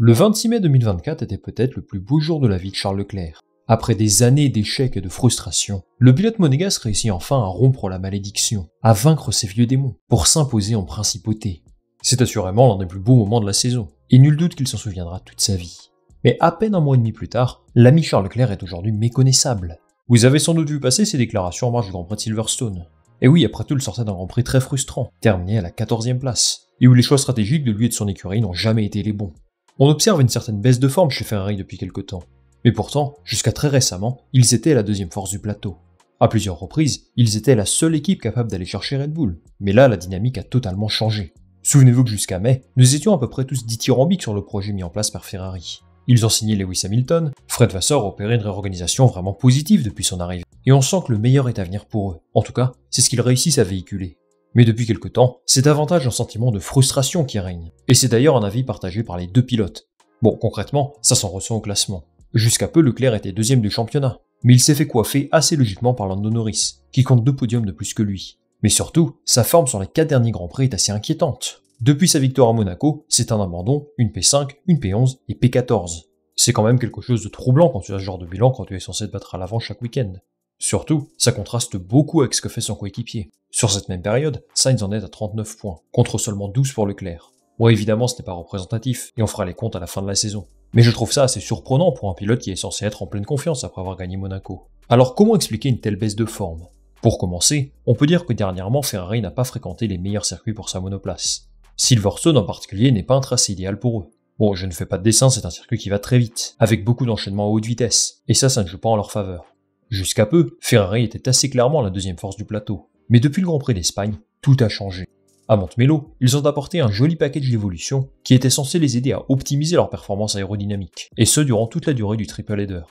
Le 26 mai 2024 était peut-être le plus beau jour de la vie de Charles Leclerc. Après des années d'échecs et de frustration, le pilote monégasque réussit enfin à rompre la malédiction, à vaincre ses vieux démons, pour s'imposer en principauté. C'est assurément l'un des plus beaux moments de la saison, et nul doute qu'il s'en souviendra toute sa vie. Mais à peine un mois et demi plus tard, l'ami Charles Leclerc est aujourd'hui méconnaissable. Vous avez sans doute vu passer ses déclarations en marge du Grand Prix de Silverstone. Et oui, après tout, il sortait d'un Grand Prix très frustrant, terminé à la 14e place, et où les choix stratégiques de lui et de son écurie n'ont jamais été les bons. On observe une certaine baisse de forme chez Ferrari depuis quelque temps. Mais pourtant, jusqu'à très récemment, ils étaient la deuxième force du plateau. À plusieurs reprises, ils étaient la seule équipe capable d'aller chercher Red Bull. Mais là, la dynamique a totalement changé. Souvenez-vous que jusqu'à mai, nous étions à peu près tous dithyrambiques sur le projet mis en place par Ferrari. Ils ont signé Lewis Hamilton, Fred Vasseur a opéré une réorganisation vraiment positive depuis son arrivée. Et on sent que le meilleur est à venir pour eux. En tout cas, c'est ce qu'ils réussissent à véhiculer. Mais depuis quelque temps, c'est davantage un sentiment de frustration qui règne. Et c'est d'ailleurs un avis partagé par les deux pilotes. Bon, concrètement, ça s'en ressent au classement. Jusqu'à peu, Leclerc était deuxième du championnat. Mais il s'est fait coiffer assez logiquement par Lando Norris, qui compte 2 podiums de plus que lui. Mais surtout, sa forme sur les 4 derniers Grands Prix est assez inquiétante. Depuis sa victoire à Monaco, c'est un abandon, une P5, une P11 et P14. C'est quand même quelque chose de troublant quand tu as ce genre de bilan quand tu es censé te battre à l'avant chaque week-end. Surtout, ça contraste beaucoup avec ce que fait son coéquipier. Sur cette même période, Sainz en est à 39 points, contre seulement 12 pour Leclerc. Bon, évidemment, ce n'est pas représentatif, et on fera les comptes à la fin de la saison. Mais je trouve ça assez surprenant pour un pilote qui est censé être en pleine confiance après avoir gagné Monaco. Alors comment expliquer une telle baisse de forme? Pour commencer, on peut dire que dernièrement, Ferrari n'a pas fréquenté les meilleurs circuits pour sa monoplace. Silverstone en particulier n'est pas un tracé idéal pour eux. Bon, je ne fais pas de dessin, c'est un circuit qui va très vite, avec beaucoup d'enchaînements à haute vitesse, et ça ne joue pas en leur faveur. Jusqu'à peu, Ferrari était assez clairement la deuxième force du plateau. Mais depuis le Grand Prix d'Espagne, tout a changé. À Montemelo, ils ont apporté un joli package d'évolution qui était censé les aider à optimiser leur performance aérodynamique, et ce durant toute la durée du triple header.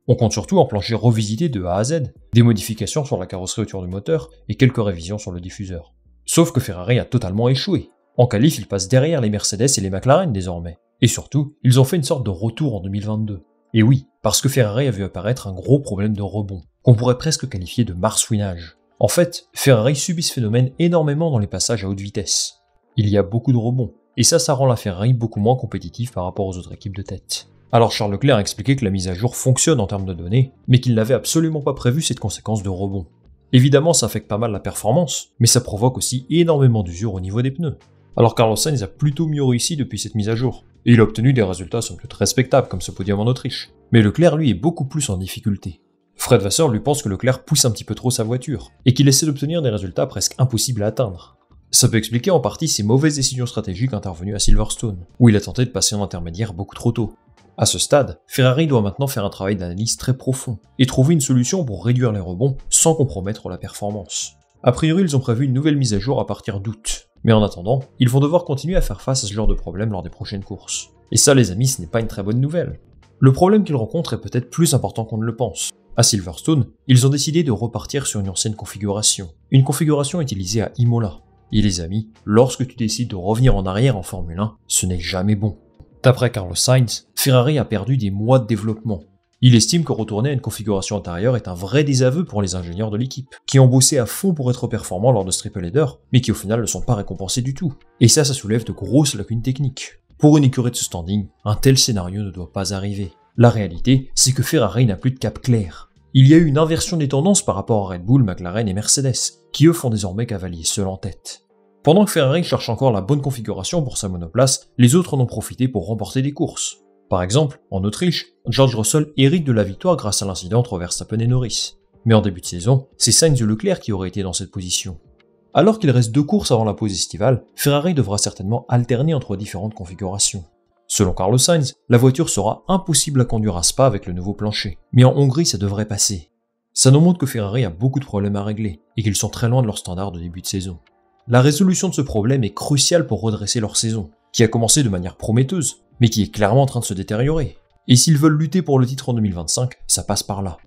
On compte surtout un plancher revisité de A à Z, des modifications sur la carrosserie autour du moteur et quelques révisions sur le diffuseur. Sauf que Ferrari a totalement échoué. En qualif, ils passent derrière les Mercedes et les McLaren désormais. Et surtout, ils ont fait une sorte de retour en 2022. Et oui, parce que Ferrari a vu apparaître un gros problème de rebond, qu'on pourrait presque qualifier de marsouinage. En fait, Ferrari subit ce phénomène énormément dans les passages à haute vitesse. Il y a beaucoup de rebonds, et ça rend la Ferrari beaucoup moins compétitive par rapport aux autres équipes de tête. Alors Charles Leclerc a expliqué que la mise à jour fonctionne en termes de données, mais qu'il n'avait absolument pas prévu cette conséquence de rebond. Évidemment, ça affecte pas mal la performance, mais ça provoque aussi énormément d'usure au niveau des pneus. Alors Carlos Sainz a plutôt mieux réussi depuis cette mise à jour, et il a obtenu des résultats somme toute respectables comme ce podium en Autriche. Mais Leclerc lui est beaucoup plus en difficulté. Fred Vasseur lui pense que Leclerc pousse un petit peu trop sa voiture, et qu'il essaie d'obtenir des résultats presque impossibles à atteindre. Ça peut expliquer en partie ses mauvaises décisions stratégiques intervenues à Silverstone, où il a tenté de passer en intermédiaire beaucoup trop tôt. À ce stade, Ferrari doit maintenant faire un travail d'analyse très profond, et trouver une solution pour réduire les rebonds sans compromettre la performance. A priori, ils ont prévu une nouvelle mise à jour à partir d'août, mais en attendant, ils vont devoir continuer à faire face à ce genre de problème lors des prochaines courses. Et ça les amis, ce n'est pas une très bonne nouvelle. Le problème qu'ils rencontrent est peut-être plus important qu'on ne le pense. À Silverstone, ils ont décidé de repartir sur une ancienne configuration. Une configuration utilisée à Imola. Et les amis, lorsque tu décides de revenir en arrière en Formule 1, ce n'est jamais bon. D'après Carlos Sainz, Ferrari a perdu des mois de développement. Il estime que retourner à une configuration antérieure est un vrai désaveu pour les ingénieurs de l'équipe, qui ont bossé à fond pour être performants lors de ce triple header, mais qui au final ne sont pas récompensés du tout. Et ça soulève de grosses lacunes techniques. Pour une écurie de ce standing, un tel scénario ne doit pas arriver. La réalité, c'est que Ferrari n'a plus de cap clair. Il y a eu une inversion des tendances par rapport à Red Bull, McLaren et Mercedes, qui eux font désormais cavalier seul en tête. Pendant que Ferrari cherche encore la bonne configuration pour sa monoplace, les autres en ont profité pour remporter des courses. Par exemple, en Autriche, George Russell hérite de la victoire grâce à l'incident entre Verstappen et Norris. Mais en début de saison, c'est Sainz et Leclerc qui auraient été dans cette position. Alors qu'il reste 2 courses avant la pause estivale, Ferrari devra certainement alterner entre différentes configurations. Selon Carlos Sainz, la voiture sera impossible à conduire à Spa avec le nouveau plancher, mais en Hongrie ça devrait passer. Ça nous montre que Ferrari a beaucoup de problèmes à régler, et qu'ils sont très loin de leur standard de début de saison. La résolution de ce problème est cruciale pour redresser leur saison, qui a commencé de manière prometteuse, mais qui est clairement en train de se détériorer. Et s'ils veulent lutter pour le titre en 2025, ça passe par là.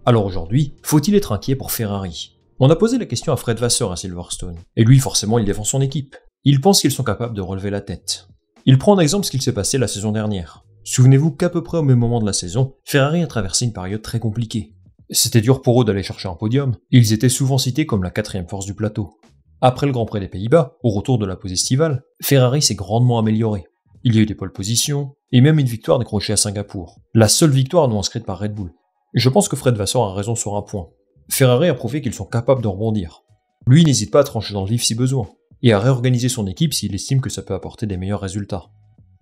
Alors aujourd'hui, faut-il être inquiet pour Ferrari? On a posé la question à Fred Vasseur à Silverstone, et lui forcément il défend son équipe. Il pense qu'ils sont capables de relever la tête. Il prend en exemple ce qu'il s'est passé la saison dernière. Souvenez-vous qu'à peu près au même moment de la saison, Ferrari a traversé une période très compliquée. C'était dur pour eux d'aller chercher un podium, et ils étaient souvent cités comme la 4e force du plateau. Après le Grand Prix des Pays-Bas, au retour de la pause estivale, Ferrari s'est grandement amélioré. Il y a eu des pole positions, et même une victoire décrochée à Singapour. La seule victoire non inscrite par Red Bull. Je pense que Fred Vasseur a raison sur un point. Ferrari a prouvé qu'ils sont capables de rebondir. Lui n'hésite pas à trancher dans le vif si besoin, et à réorganiser son équipe s'il estime que ça peut apporter des meilleurs résultats.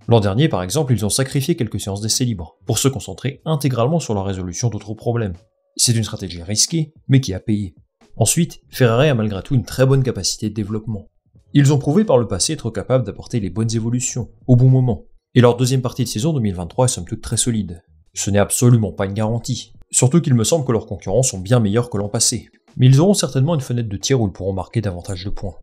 L'an dernier, par exemple, ils ont sacrifié quelques séances d'essais libres, pour se concentrer intégralement sur la résolution d'autres problèmes. C'est une stratégie risquée, mais qui a payé. Ensuite, Ferrari a malgré tout une très bonne capacité de développement. Ils ont prouvé par le passé être capables d'apporter les bonnes évolutions, au bon moment, et leur deuxième partie de saison 2023 est somme toute très solide. Ce n'est absolument pas une garantie, surtout qu'il me semble que leurs concurrents sont bien meilleurs que l'an passé, mais ils auront certainement une fenêtre de tir où ils pourront marquer davantage de points.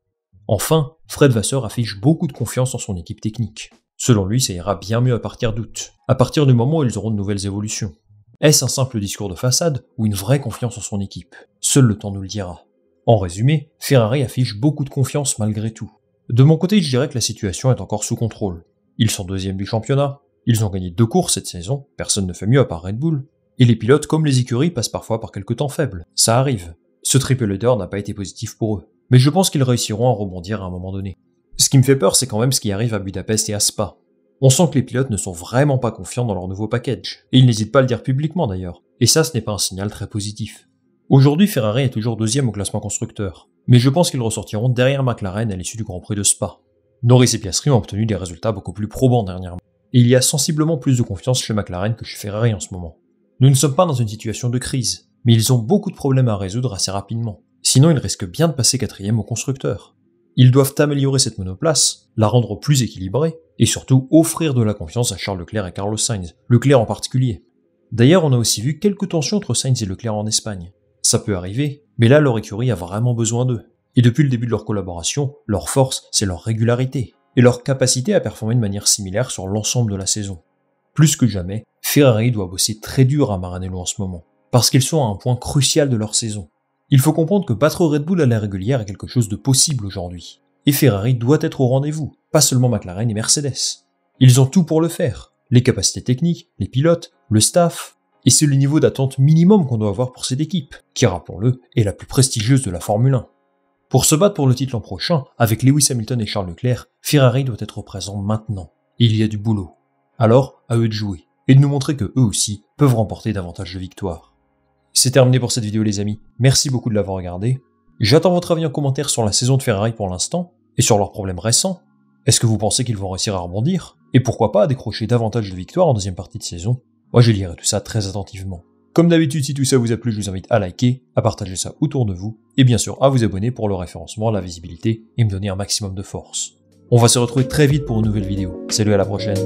Enfin, Fred Vasseur affiche beaucoup de confiance en son équipe technique. Selon lui, ça ira bien mieux à partir d'août, à partir du moment où ils auront de nouvelles évolutions. Est-ce un simple discours de façade ou une vraie confiance en son équipe? Seul le temps nous le dira. En résumé, Ferrari affiche beaucoup de confiance malgré tout. De mon côté, je dirais que la situation est encore sous contrôle. Ils sont deuxième du championnat, ils ont gagné 2 courses cette saison, personne ne fait mieux à part Red Bull, et les pilotes comme les écuries passent parfois par quelques temps faibles, ça arrive. Ce triple header n'a pas été positif pour eux, mais je pense qu'ils réussiront à rebondir à un moment donné. Ce qui me fait peur, c'est quand même ce qui arrive à Budapest et à Spa. On sent que les pilotes ne sont vraiment pas confiants dans leur nouveau package, et ils n'hésitent pas à le dire publiquement d'ailleurs, et ça ce n'est pas un signal très positif. Aujourd'hui, Ferrari est toujours deuxième au classement constructeur, mais je pense qu'ils ressortiront derrière McLaren à l'issue du Grand Prix de Spa. Norris et Piastri ont obtenu des résultats beaucoup plus probants dernièrement, et il y a sensiblement plus de confiance chez McLaren que chez Ferrari en ce moment. Nous ne sommes pas dans une situation de crise, mais ils ont beaucoup de problèmes à résoudre assez rapidement, sinon ils risquent bien de passer 4e au constructeur. Ils doivent améliorer cette monoplace, la rendre plus équilibrée, et surtout offrir de la confiance à Charles Leclerc et Carlos Sainz, Leclerc en particulier. D'ailleurs, on a aussi vu quelques tensions entre Sainz et Leclerc en Espagne. Ça peut arriver, mais là leur écurie a vraiment besoin d'eux. Et depuis le début de leur collaboration, leur force, c'est leur régularité, et leur capacité à performer de manière similaire sur l'ensemble de la saison. Plus que jamais, Ferrari doit bosser très dur à Maranello en ce moment, parce qu'ils sont à un point crucial de leur saison. Il faut comprendre que battre Red Bull à la régulière est quelque chose de possible aujourd'hui. Et Ferrari doit être au rendez-vous, pas seulement McLaren et Mercedes. Ils ont tout pour le faire. Les capacités techniques, les pilotes, le staff, et c'est le niveau d'attente minimum qu'on doit avoir pour cette équipe, qui, rappelons-le, est la plus prestigieuse de la Formule 1. Pour se battre pour le titre l'an prochain, avec Lewis Hamilton et Charles Leclerc, Ferrari doit être présent maintenant. Et il y a du boulot. Alors, à eux de jouer, et de nous montrer que eux aussi peuvent remporter davantage de victoires. C'est terminé pour cette vidéo les amis, merci beaucoup de l'avoir regardé. J'attends votre avis en commentaire sur la saison de Ferrari pour l'instant, et sur leurs problèmes récents. Est-ce que vous pensez qu'ils vont réussir à rebondir? Et pourquoi pas à décrocher davantage de victoires en deuxième partie de saison? Moi je lirai tout ça très attentivement. Comme d'habitude, si tout ça vous a plu, je vous invite à liker, à partager ça autour de vous, et bien sûr à vous abonner pour le référencement, la visibilité, et me donner un maximum de force. On va se retrouver très vite pour une nouvelle vidéo. Salut, à la prochaine.